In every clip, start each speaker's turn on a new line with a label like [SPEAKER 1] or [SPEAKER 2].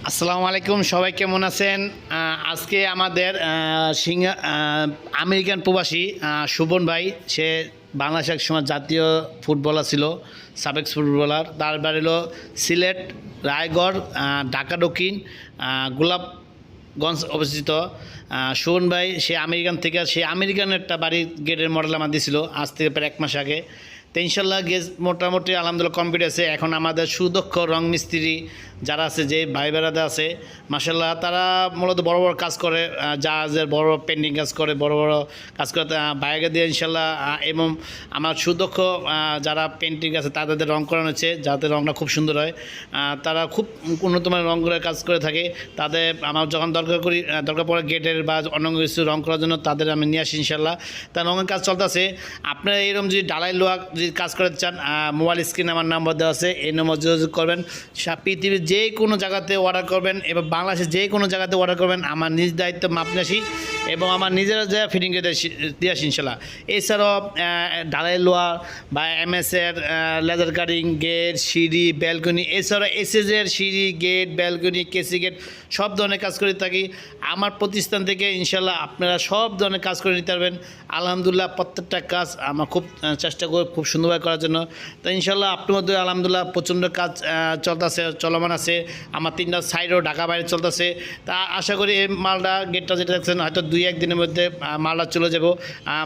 [SPEAKER 1] আসসালামু আলাইকুম, সবাই কেমন আছেন? আজকে আমাদের আমেরিকান প্রবাসী সুবন ভাই, সে বাংলাদেশের এক সময় জাতীয় ফুটবলার ছিল, সাবেক ফুটবলার। তার বাড়ি হলো সিলেট, রায়গড়, ঢাকা দক্ষিণ, গোলাপগঞ্জ অবস্থিত। সুবন ভাই সে আমেরিকান থেকে, সে আমেরিকান একটা বাড়ির গেটের মডেল আমার দিয়েছিল আজ থেকে প্রায় 1 মাস আগে। তো ইনশাল্লাহ গেজ মোটামুটি আলহামদুলিল্লাহ কমপ্লিট আছে। এখন আমাদের সুদক্ষ রং মিস্ত্রি যারা আছে, যে ভাই বেড়াদা আছে, মাসাল্লাহ তারা মূলত বড় বড় কাজ করে, জাহাজের বড় বড় পেন্টিং কাজ করে, বড় বড় কাজ করে বাইরে দিয়ে ইনশাল্লাহ। এবং আমার সুদক্ষ যারা পেন্টিং আছে তাদের রং করানো হচ্ছে, যাতে রংটা খুব সুন্দর হয়। তারা খুব উন্নত মানের রং করে কাজ করে থাকে। তাদের আমার যখন দরকার পড়ে গেটের বা অন্য কিছু রং করার জন্য তাদের আমি নিয়ে আসি ইনশাল্লাহ। তার রঙের কাজ চলতেছে। আপনারা এইরকম যদি ডালাই লোহা যদি কাজ করতে চান, মোবাইল স্ক্রিনে আমার নাম্বার দেওয়া আছে, এই নম্বর যোগাযোগ করবেন। পৃথিবীর যে কোনো জায়গাতে অর্ডার করবেন এবং বাংলাদেশের যে কোনো জায়গাতে অর্ডার করবেন, আমার নিজ দায়িত্ব মাপ নিয়ে আসি এবং আমার নিজেরা যা ফিটিং করে দিয়ে আসি ইনশাল্লাহ। এছাড়াও ঢালাই লোহা বা এমএসের লেজার কাটিং, গেট, সিঁড়ি, ব্যালকনি, এছাড়াও এসএসের সিঁড়ি, গেট, ব্যালকনি, কেসি গেট সব ধরনের কাজ করে থাকি আমার প্রতিষ্ঠান থেকে। ইনশাল্লাহ আপনারা সব ধরনের কাজ করে নিতে পারবেন। আলহামদুলিল্লাহ প্রত্যেকটা কাজ আমার খুব চেষ্টা করি খুব সুন্দরভাবে করার জন্য। তো ইনশাল্লাহ আপনার মধ্যে আলহামদুলিল্লাহ প্রচণ্ড কাজ চলমান আছে। আমার 3টা সাইডও ঢাকা বাইরে চলতেছে। তা আশা করি এই মালটা গেটটা যেটা দেখছেন হয়তো 2-1 দিনের মধ্যে মালটা চলে যাব।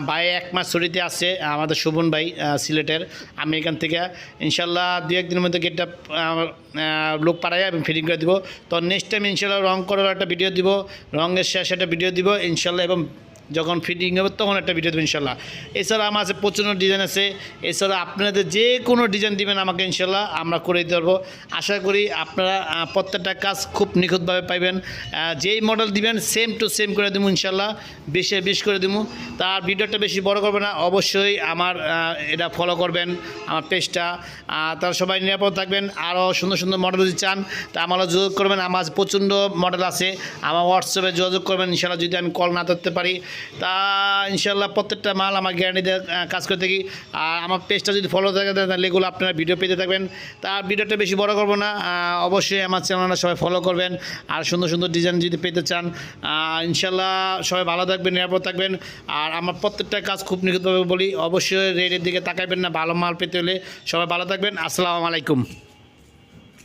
[SPEAKER 1] ভাই 1 মাস ছুটিতে আসছে আমাদের শোভন ভাই, সিলেটের আমেরিকান থেকে। ইনশাল্লাহ 2-1 দিনের মধ্যে গেটটা লোক পাঠাই এবং ফিটিং করে দিব। তো নেক্সট টাইম ইনশাল্লাহ রং করার একটা ভিডিও দিব, রঙের শেষ একটা ভিডিও দিব ইনশাল্লাহ, এবং যখন ফিটিং হবে তখন একটা ভিডিও দেবো ইনশাল্লাহ। এছাড়া আমার আছে প্রচুর ডিজাইন আছে। এছাড়া আপনাদের যে কোনো ডিজাইন দিবেন আমাকে ইনশাল্লাহ আমরা করে দিতে পারবো। আশা করি আপনারা প্রত্যেকটা কাজ খুব নিখুঁতভাবে পাইবেন। যেই মডেল দিবেন সেম টু সেম করে দেবো ইনশাল্লাহ, 20-20 করে দেবো। তার ভিডিওটা বেশি বড় করবে না, অবশ্যই আমার এটা ফলো করবেন আমার পেজটা। তারা সবাই নিরাপদ থাকবেন। আরও সুন্দর সুন্দর মডেল যদি চান তা আমারও যোগাযোগ করবেন। আমার প্রচণ্ড মডেল আছে, আমার হোয়াটসঅ্যাপে যোগাযোগ করবেন ইনশাল্লাহ। যদি আমি কল না ধরতে পারি তা ইনশাল্লাহ প্রত্যেকটা মাল আমার গ্যারান্টি দিয়ে কাজ করে থাকি। আর আমার পেজটা যদি ফলো থাকে তাহলে এগুলো আপনারা ভিডিও পেতে থাকবেন। তার ভিডিওটা বেশি বড় করবো না, অবশ্যই আমার চ্যানেলটা সবাই ফলো করবেন। আর সুন্দর সুন্দর ডিজাইন যদি পেতে চান ইনশাল্লাহ সবাই ভালো থাকবেন, নিরাপদ থাকবেন। আর আমার প্রত্যেকটা কাজ খুব নিখুঁতভাবে বলি, অবশ্যই রেটের দিকে তাকাইবেন না, ভালো মাল পেতে হলে। সবাই ভালো থাকবেন। আসসালামু আলাইকুম।